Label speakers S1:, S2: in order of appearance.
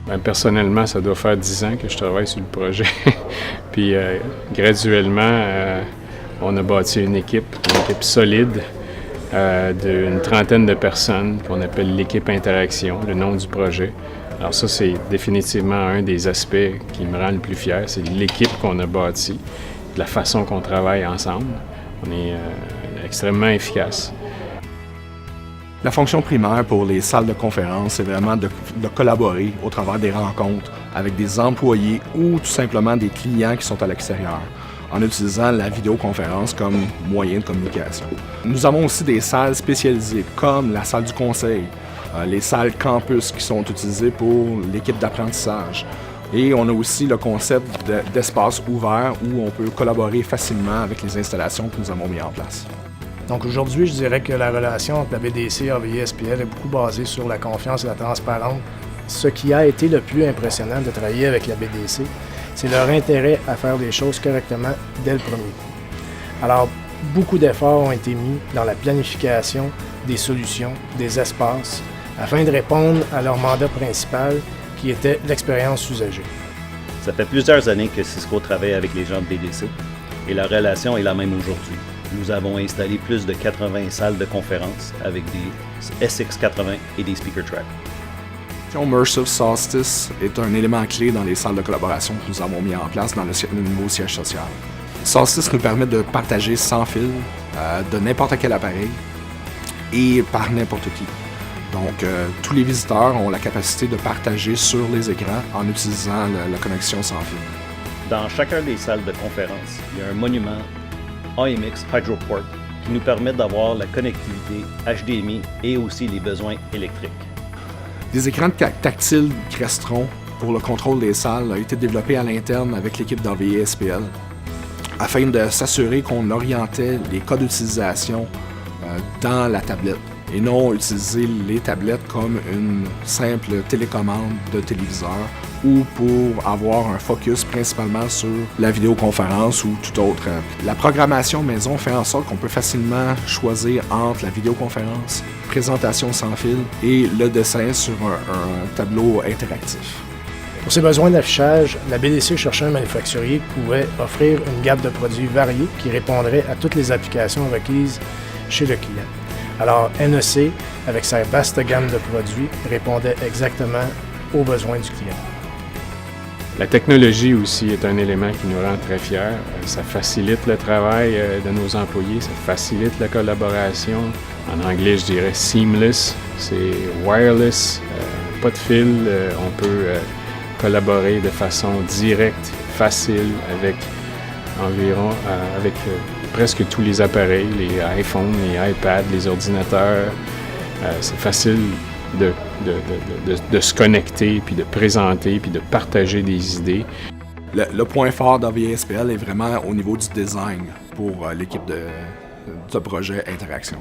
S1: Bien, personnellement, ça doit faire 10 ans que je travaille sur le projet. Puis graduellement, on a bâti une équipe solide d'une trentaine de personnes qu'on appelle l'équipe Interaction, le nom du projet. Alors ça, c'est définitivement un des aspects qui me rend le plus fier, c'est l'équipe qu'on a bâtie, de la façon qu'on travaille ensemble. On est extrêmement efficace.
S2: La fonction primaire pour les salles de conférence, c'est vraiment de collaborer au travers des rencontres avec des employés ou tout simplement des clients qui sont à l'extérieur, en utilisant la vidéoconférence comme moyen de communication. Nous avons aussi des salles spécialisées comme la salle du conseil, les salles campus qui sont utilisées pour l'équipe d'apprentissage. Et on a aussi le concept d'espace ouvert où on peut collaborer facilement avec les installations que nous avons mises en place.
S3: Donc aujourd'hui, je dirais que la relation entre la BDC et AVI-SPL est beaucoup basée sur la confiance et la transparence. Ce qui a été le plus impressionnant de travailler avec la BDC, c'est leur intérêt à faire les choses correctement dès le premier coup. Alors, beaucoup d'efforts ont été mis dans la planification des solutions, des espaces, afin de répondre à leur mandat principal, qui était l'expérience usagée.
S4: Ça fait plusieurs années que Cisco travaille avec les gens de BDC et la relation est la même aujourd'hui. Nous avons installé plus de 80 salles de conférences avec des SX80 et des speaker tracks.
S2: Immersive Solstice est un élément clé dans les salles de collaboration que nous avons mis en place dans le nouveau siège social. Solstice nous permet de partager sans fil de n'importe quel appareil et par n'importe qui. Donc, tous les visiteurs ont la capacité de partager sur les écrans en utilisant la connexion sans fil.
S4: Dans chacun des salles de conférence, il y a un monument AMX HydroPort qui nous permet d'avoir la connectivité HDMI et aussi les besoins électriques.
S2: Des écrans tactiles Crestron pour le contrôle des salles a été développé à l'interne avec l'équipe d'AVI-SPL afin de s'assurer qu'on orientait les codes d'utilisation dans la tablette et non utiliser les tablettes comme une simple télécommande de téléviseur ou pour avoir un focus principalement sur la vidéoconférence ou tout autre. La programmation maison fait en sorte qu'on peut facilement choisir entre la vidéoconférence, présentation sans fil et le dessin sur un tableau interactif.
S3: Pour ses besoins d'affichage, la BDC cherchait un manufacturier qui pouvait offrir une gamme de produits variés qui répondrait à toutes les applications requises chez le client. Alors, NEC, avec sa vaste gamme de produits, répondait exactement aux besoins du client.
S1: La technologie aussi est un élément qui nous rend très fiers. Ça facilite le travail de nos employés, ça facilite la collaboration. En anglais, je dirais seamless, c'est wireless, pas de fil, on peut collaborer de façon directe, facile avec presque tous les appareils, les iPhones, les iPads, les ordinateurs. C'est facile de se connecter, puis de présenter, puis de partager des idées.
S2: Le point fort d'AVI-SPL est vraiment au niveau du design pour l'équipe de projet Interaction.